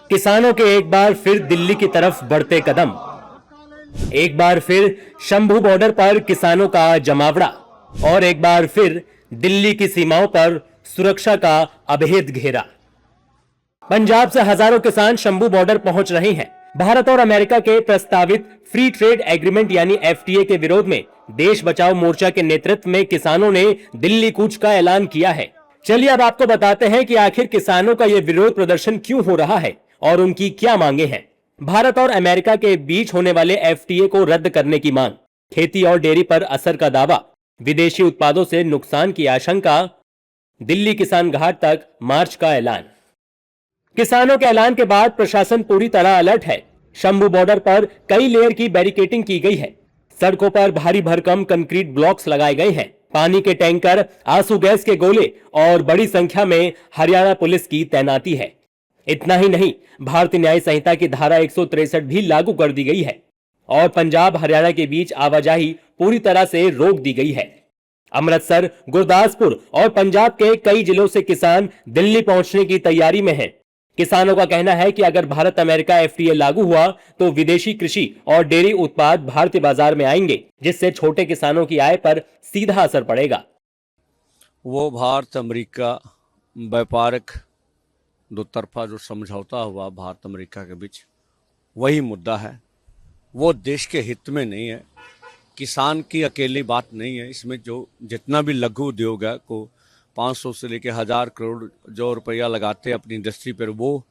किसानों के एक बार फिर दिल्ली की तरफ बढ़ते कदम। एक बार फिर शंभू बॉर्डर पर किसानों का जमावड़ा और एक बार फिर दिल्ली की सीमाओं पर सुरक्षा का अभेद घेरा। पंजाब से हजारों किसान शंभू बॉर्डर पहुंच रहे हैं। भारत और अमेरिका के प्रस्तावित फ्री ट्रेड एग्रीमेंट यानी एफटीए के विरोध में देश बचाओ मोर्चा के नेतृत्व में किसानों ने दिल्ली कूच का ऐलान किया है। चलिए अब आपको बताते हैं कि आखिर किसानों का यह विरोध प्रदर्शन क्यों हो रहा है और उनकी क्या मांगे हैं। भारत और अमेरिका के बीच होने वाले एफटीए को रद्द करने की मांग, खेती और डेयरी पर असर का दावा, विदेशी उत्पादों से नुकसान की आशंका, दिल्ली किसान घाट तक मार्च का ऐलान। किसानों के ऐलान के बाद प्रशासन पूरी तरह अलर्ट है। शंभू बॉर्डर पर कई लेयर की बैरिकेडिंग की गई है। सड़कों पर भारी भरकम कंक्रीट ब्लॉक्स लगाए गए हैं। पानी के टैंकर, आंसू गैस के गोले और बड़ी संख्या में हरियाणा पुलिस की तैनाती है। इतना ही नहीं, भारतीय न्याय संहिता की धारा 163 भी लागू कर दी गई है और पंजाब हरियाणा के बीच आवाजाही पूरी तरह से रोक दी गई है। अमृतसर, गुरदासपुर और पंजाब के कई जिलों से किसान दिल्ली पहुंचने की तैयारी में हैं। किसानों का कहना है कि अगर भारत अमेरिका एफटीए लागू हुआ तो विदेशी कृषि और डेयरी उत्पाद भारतीय बाजार में आएंगे, जिससे छोटे किसानों की आय पर सीधा असर पड़ेगा। वो भारत अमेरिका व्यापारिक दो तरफा जो समझौता हुआ भारत अमेरिका के बीच, वही मुद्दा है। वो देश के हित में नहीं है, किसान की अकेली बात नहीं है। इसमें जो जितना भी लघु उद्योग है को 500 से लेकर 1000 करोड़ जो रुपया लगाते हैं अपनी इंडस्ट्री पर, वो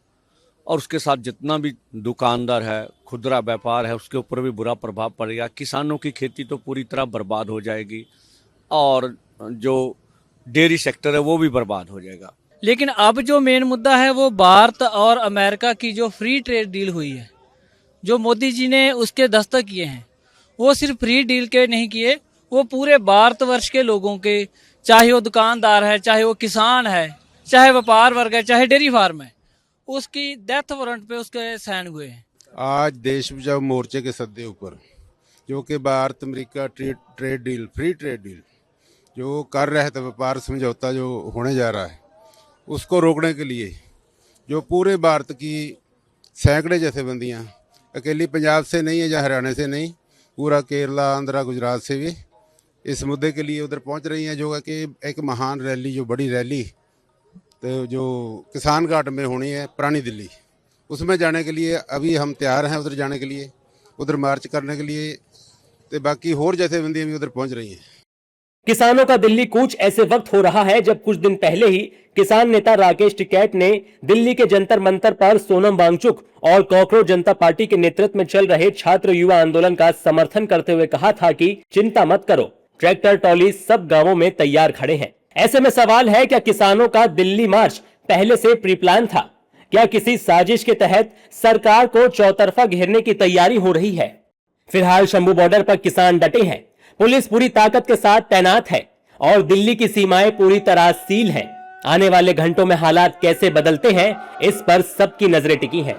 और उसके साथ जितना भी दुकानदार है, खुदरा व्यापार है, उसके ऊपर भी बुरा प्रभाव पड़ेगा। किसानों की खेती तो पूरी तरह बर्बाद हो जाएगी और जो डेयरी सेक्टर है वो भी बर्बाद हो जाएगा। लेकिन अब जो मेन मुद्दा है वो भारत और अमेरिका की जो फ्री ट्रेड डील हुई है, जो मोदी जी ने उसके दस्तखत किए हैं, वो सिर्फ फ्री डील के नहीं किए, वो पूरे भारतवर्ष के लोगों के, चाहे वो दुकानदार है, चाहे वो किसान है, चाहे व्यापार वर्ग है, चाहे डेयरी फार्म है, उसकी डेथ वारंट पे उसके साइन हुए हैं। आज देश बचाओ मोर्चे के सद्दे ऊपर जो कि Bharat America trade deal, free trade deal जो कर रहे थे, व्यापार समझौता जो होने जा रहा है, उसको रोकने के लिए जो पूरे भारत की सैकड़े जथेबंदियाँ, अकेली पंजाब से नहीं है या हरियाणा से नहीं, पूरा केरला, आंध्रा, गुजरात से भी इस मुद्दे के लिए उधर पहुंच रही हैं, जो है कि एक महान रैली, जो बड़ी रैली तो जो किसान घाट में होनी है पुरानी दिल्ली, उसमें जाने के लिए अभी हम तैयार हैं उधर जाने के लिए, उधर मार्च करने के लिए। तो बाकी और जथेबंदियाँ भी उधर पहुंच रही हैं। किसानों का दिल्ली कूच ऐसे वक्त हो रहा है जब कुछ दिन पहले ही किसान नेता राकेश टिकैत ने दिल्ली के जंतर मंतर पर सोनम वांगचुक और कॉकरोच जनता पार्टी के नेतृत्व में चल रहे छात्र युवा आंदोलन का समर्थन करते हुए कहा था कि चिंता मत करो, ट्रैक्टर ट्रॉली सब गांवों में तैयार खड़े हैं। ऐसे में सवाल है, क्या किसानों का दिल्ली मार्च पहले से प्री प्लान था? क्या किसी साजिश के तहत सरकार को चौतरफा घेरने की तैयारी हो रही है? फिलहाल शंभू बॉर्डर पर किसान डटे हैं, पुलिस पूरी ताकत के साथ तैनात है और दिल्ली की सीमाएं पूरी तरह सील हैं। आने वाले घंटों में हालात कैसे बदलते हैं, इस पर सबकी नजरें टिकी हैं।